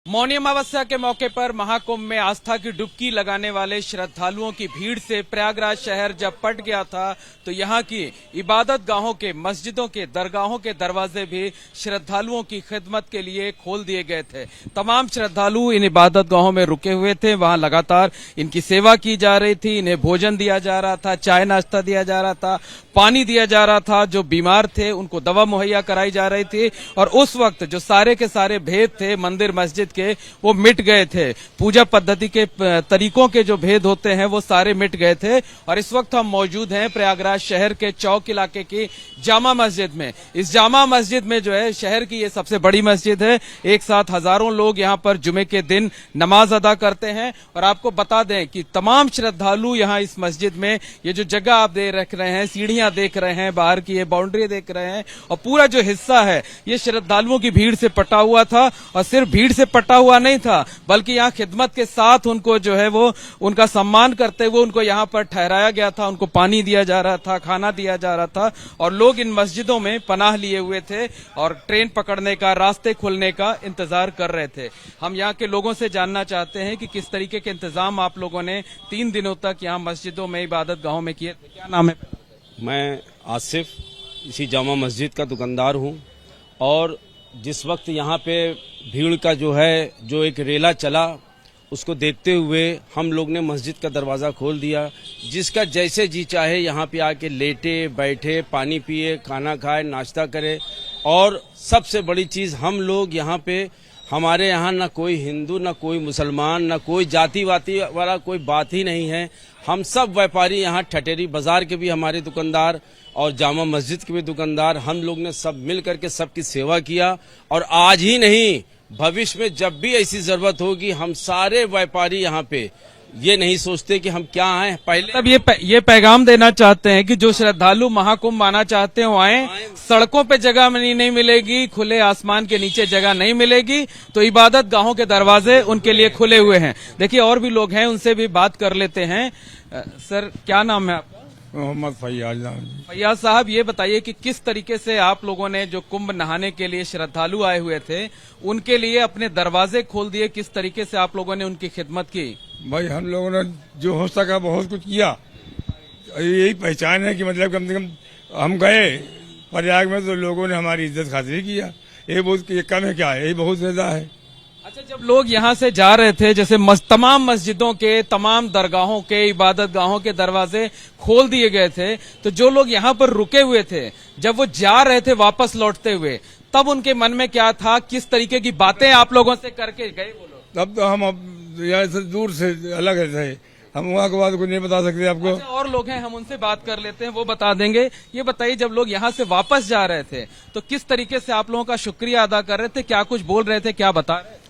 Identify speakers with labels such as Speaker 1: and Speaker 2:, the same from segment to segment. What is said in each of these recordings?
Speaker 1: मौनी अमावस्या के मौके पर महाकुंभ में आस्था की डुबकी लगाने वाले श्रद्धालुओं की भीड़ से प्रयागराज शहर जब पट गया था तो यहाँ की इबादत गाहों के, मस्जिदों के, दरगाहों के दरवाजे भी श्रद्धालुओं की खिदमत के लिए खोल दिए गए थे। तमाम श्रद्धालु इन इबादत गाहों में रुके हुए थे। वहां लगातार इनकी सेवा की जा रही थी, इन्हें भोजन दिया जा रहा था, चाय नाश्ता दिया जा रहा था, पानी दिया जा रहा था। जो बीमार थे उनको दवा मुहैया कराई जा रही थी और उस वक्त जो सारे के सारे भेद थे मंदिर मस्जिद के वो मिट गए थे। पूजा पद्धति के तरीकों के जो भेद होते हैं वो सारे मिट गए थे। और इस वक्त हम मौजूद हैं प्रयागराज शहर के चौक इलाके की जामा मस्जिद में। इस जामा मस्जिद में जो है शहर की ये सबसे बड़ी मस्जिद है। एक साथ हजारों लोग यहाँ पर जुमे के दिन नमाज अदा करते हैं। और आपको बता दें कि तमाम श्रद्धालु यहाँ इस मस्जिद में ये जो जगह आप देख रहे हैं, सीढ़ियां देख रहे हैं, बाहर की ये बाउंड्री देख रहे हैं और पूरा जो हिस्सा है ये श्रद्धालुओं की भीड़ से पटा हुआ था। और सिर्फ भीड़ से पटा हुआ नहीं था बल्कि यहाँ खिदमत के साथ उनको जो है वो उनका सम्मान करते हुए उनको यहाँ पर ठहराया गया था। उनको पानी दिया जा रहा था, खाना दिया जा रहा था और लोग इन मस्जिदों में पनाह लिए हुए थे और ट्रेन पकड़ने का, रास्ते खुलने का इंतजार कर रहे थे। हम यहाँ के लोगों से जानना चाहते हैं कि किस तरीके के इंतजाम आप लोगों ने 3 दिनों तक यहाँ मस्जिदों में, इबादत गाहों में किए। क्या नाम है?
Speaker 2: मैं आसिफ, इसी जामा मस्जिद का दुकानदार हूँ। और जिस वक्त यहाँ पे भीड़ का जो एक रेला चला उसको देखते हुए हम लोग ने मस्जिद का दरवाज़ा खोल दिया। जिसका जैसे जी चाहे यहाँ पे आके लेटे, बैठे, पानी पिए, खाना खाए, नाश्ता करे। और सबसे बड़ी चीज़, हम लोग यहाँ पे, हमारे यहाँ ना कोई हिंदू, ना कोई मुसलमान, ना कोई जाति वाती वाला कोई बात ही नहीं है। हम सब व्यापारी यहाँ, ठटेरी बाजार के भी हमारे दुकानदार और जामा मस्जिद के भी दुकानदार, हम लोग ने सब मिल करके सबकी सेवा किया। और आज ही नहीं, भविष्य में जब भी ऐसी जरूरत होगी, हम सारे व्यापारी यहाँ पे ये नहीं सोचते कि हम क्या हैं। पहले
Speaker 1: तब ये पैगाम देना चाहते हैं कि जो श्रद्धालु महाकुंभ आना चाहते हो आए। सड़कों पे जगह नहीं मिलेगी, खुले आसमान के नीचे जगह नहीं मिलेगी, तो इबादत गाहों के दरवाजे उनके लिए खुले हुए हैं। देखिए और भी लोग हैं, उनसे भी बात कर लेते हैं। सर, क्या नाम है आपका?
Speaker 3: मोहम्मद फैयाज।
Speaker 1: फैयाज साहब, ये बताइए कि किस तरीके से आप लोगों ने जो कुंभ नहाने के लिए श्रद्धालु आए हुए थे उनके लिए अपने दरवाजे खोल दिए, किस तरीके से आप लोगों ने उनकी खिदमत की?
Speaker 3: भाई हम लोगों ने जो हो सका बहुत कुछ किया। यही पहचान है कि मतलब कम से कम हम गए प्रयाग में तो लोगों ने हमारी इज्जत खातिर किया। ये बहुत कम है क्या है, यही बहुत ज्यादा है।
Speaker 1: अच्छा, जब लोग यहाँ से जा रहे थे, जैसे तमाम मस्जिदों के, तमाम दरगाहों के, इबादत गाहों के दरवाजे खोल दिए गए थे, तो जो लोग यहाँ पर रुके हुए थे जब वो जा रहे थे वापस लौटते हुए, तब उनके मन में क्या था, किस तरीके की बातें आप लोगों से करके गए वो लोग?
Speaker 3: तब तो हम यहाँ से दूर से अलग थे, हम वहाँ के बाद कुछ नहीं बता सकते आपको।
Speaker 1: अच्छा, और लोग हैं, हम उनसे बात कर लेते हैं, वो बता देंगे। ये बताइए, जब लोग यहाँ से वापस जा रहे थे तो किस तरीके से आप लोगों का शुक्रिया अदा कर रहे थे, क्या कुछ बोल रहे थे, क्या बता रहे थे?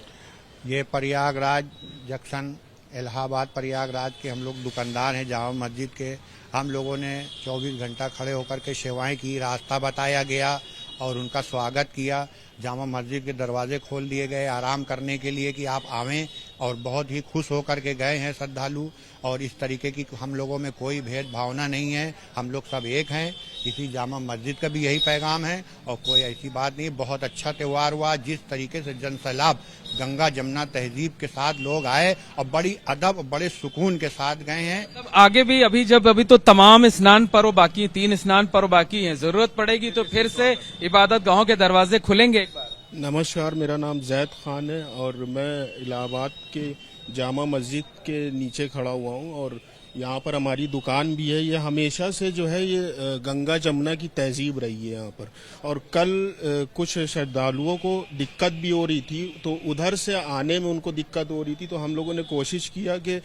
Speaker 4: ये प्रयागराज जंक्शन, इलाहाबाद प्रयागराज के हम लोग दुकानदार हैं जामा मस्जिद के। हम लोगों ने 24 घंटा खड़े होकर के सेवाएं की, रास्ता बताया गया और उनका स्वागत किया। जामा मस्जिद के दरवाजे खोल दिए गए आराम करने के लिए कि आप आवें, और बहुत ही खुश होकर के गए हैं श्रद्धालु। और इस तरीके की हम लोगों में कोई भेद भावना नहीं है, हम लोग सब एक हैं। इसी जामा मस्जिद का भी यही पैगाम है और कोई ऐसी बात नहीं। बहुत अच्छा त्यौहार हुआ, जिस तरीके से जन सैलाब गंगा जमुना तहजीब के साथ लोग आए और बड़ी अदब, बड़े सुकून के साथ गए हैं।
Speaker 1: आगे भी अभी तो तमाम स्नान पर्व बाकी, 3 स्नान पर्व बाकी हैं, जरूरत पड़ेगी तो फिर से इबादत गाहों के दरवाजे खुलेंगे एक बार।
Speaker 5: नमस्कार, मेरा नाम जैद खान है और मैं इलाहाबाद के जामा मस्जिद के नीचे खड़ा हुआ हूँ। और यहाँ पर हमारी दुकान भी है। ये हमेशा से जो है ये गंगा जमुना की तहजीब रही है यहाँ पर। और कल कुछ श्रद्धालुओं को दिक्कत भी हो रही थी, तो उधर से आने में उनको दिक्कत हो रही थी, तो हम लोगों ने कोशिश किया कि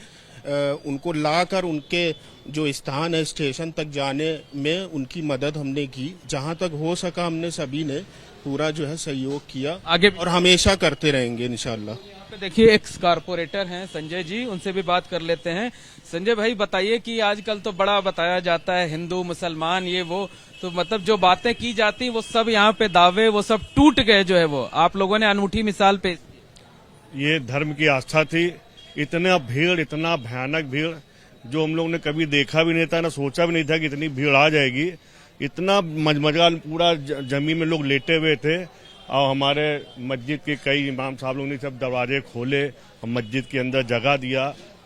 Speaker 5: उनको लाकर उनके जो स्थान है स्टेशन तक जाने में उनकी मदद हमने की। जहाँ तक हो सका हमने सभी ने पूरा जो है सहयोग किया, आगे और हमेशा करते रहेंगे इंशाल्लाह।
Speaker 1: देखिए, एक्स कारपोरेटर हैं संजय जी, उनसे भी बात कर लेते हैं। संजय भाई, बताइए कि आजकल तो बड़ा बताया जाता है हिंदू मुसलमान ये वो, तो मतलब जो बातें की जाती वो सब यहाँ पे दावे वो सब टूट गए, जो है वो आप लोगों ने अनूठी मिसाल पेश।
Speaker 6: ये धर्म की आस्था थी। इतना भीड़, इतना भयानक भीड़ जो हम लोग ने कभी देखा भी नहीं था, ना सोचा भी नहीं था कि इतनी भीड़ आ जाएगी। इतना मजमजा, पूरा जमीन में लोग लेटे हुए थे और हमारे मस्जिद के कई इमाम साहब लोगों ने सब दरवाजे खोले और मस्जिद के अंदर जगह दिया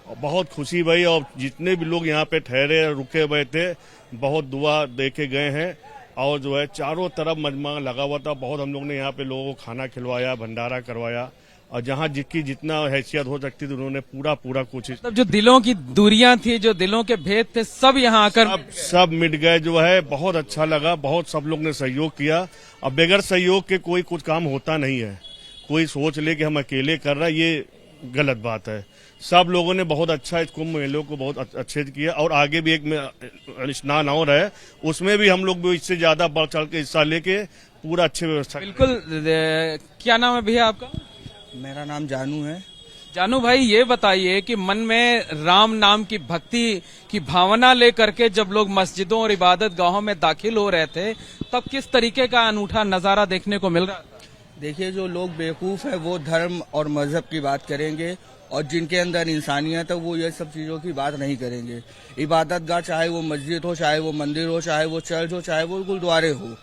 Speaker 6: और बहुत खुशी भई। और जितने भी लोग यहाँ पे ठहरे रुके हुए थे बहुत दुआ दे के गए हैं। और जो है चारों तरफ मजमा लगा हुआ था, बहुत हम लोग ने यहाँ पे लोगों को खाना खिलवाया, भंडारा करवाया और जहाँ जिसकी जितना हैसियत हो सकती थी उन्होंने पूरा कोशिश।
Speaker 1: मतलब जो दिलों की दूरियां थी, जो दिलों के भेद थे, सब यहाँ आकर
Speaker 6: सब मिट गए। जो है बहुत अच्छा लगा, बहुत सब लोग ने सहयोग किया। अब बगैर सहयोग के कोई कुछ काम होता नहीं है। कोई सोच ले कि हम अकेले कर रहे हैं, ये गलत बात है। सब लोगों ने बहुत अच्छा इस कुंभ मेले को बहुत अच्छे से किया। और आगे भी एक स्नान और है, उसमें भी हम लोग भी इससे ज्यादा बढ़ चढ़ के हिस्सा लेके पूरा अच्छे व्यवस्था।
Speaker 1: बिल्कुल। क्या नाम है भैया आपका?
Speaker 7: मेरा नाम जानू है।
Speaker 1: जानू भाई, ये बताइए कि मन में राम नाम की भक्ति की भावना लेकर के जब लोग मस्जिदों और इबादत गाहों में दाखिल हो रहे थे, तब किस तरीके का अनूठा नजारा देखने को मिल रहा था?
Speaker 7: देखिए, जो लोग बेवकूफ है वो धर्म और मजहब की बात करेंगे और जिनके अंदर इंसानियत है वो ये सब चीजों की बात नहीं करेंगे। इबादत गाह चाहे वो मस्जिद हो, चाहे वो मंदिर हो, चाहे वो चर्च हो, चाहे वो गुरुद्वारे हो,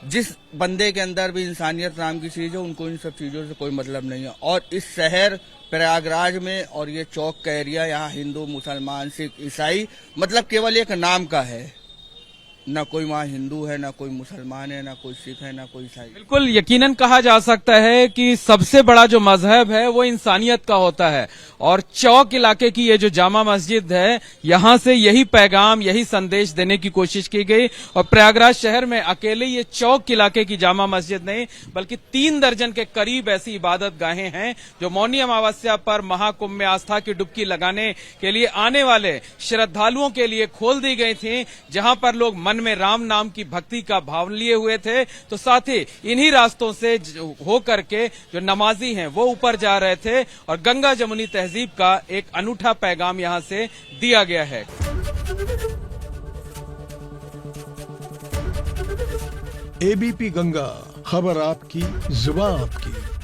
Speaker 7: जिस बंदे के अंदर भी इंसानियत नाम की चीज है उनको इन सब चीजों से कोई मतलब नहीं है। और इस शहर प्रयागराज में और ये चौक का एरिया, यहाँ हिंदू, मुसलमान, सिख, ईसाई मतलब केवल एक नाम का है। न कोई वहाँ हिंदू है, न कोई मुसलमान है, न कोई सिख है, न कोई ईसाई।
Speaker 1: बिल्कुल यकीनन कहा जा सकता है कि सबसे बड़ा जो मजहब है वो इंसानियत का होता है। और चौक इलाके की ये जो जामा मस्जिद है, यहाँ से यही पैगाम, यही संदेश देने की कोशिश की गई। और प्रयागराज शहर में अकेले ये चौक इलाके की जामा मस्जिद नहीं बल्कि 3 दर्जन के करीब ऐसी इबादत गाहें हैं जो मौनी अमावस्या पर महाकुंभ में आस्था की डुबकी लगाने के लिए आने वाले श्रद्धालुओं के लिए खोल दी गई थी, जहां पर लोग मन में राम नाम की भक्ति का भाव लिए हुए थे। तो साथ ही इन्हीं रास्तों से हो करके जो नमाजी हैं वो ऊपर जा रहे थे और गंगा जमुनी तहजीब का एक अनूठा पैगाम यहां से दिया गया है।
Speaker 8: एबीपी गंगा, खबर आपकी, जुबान आपकी।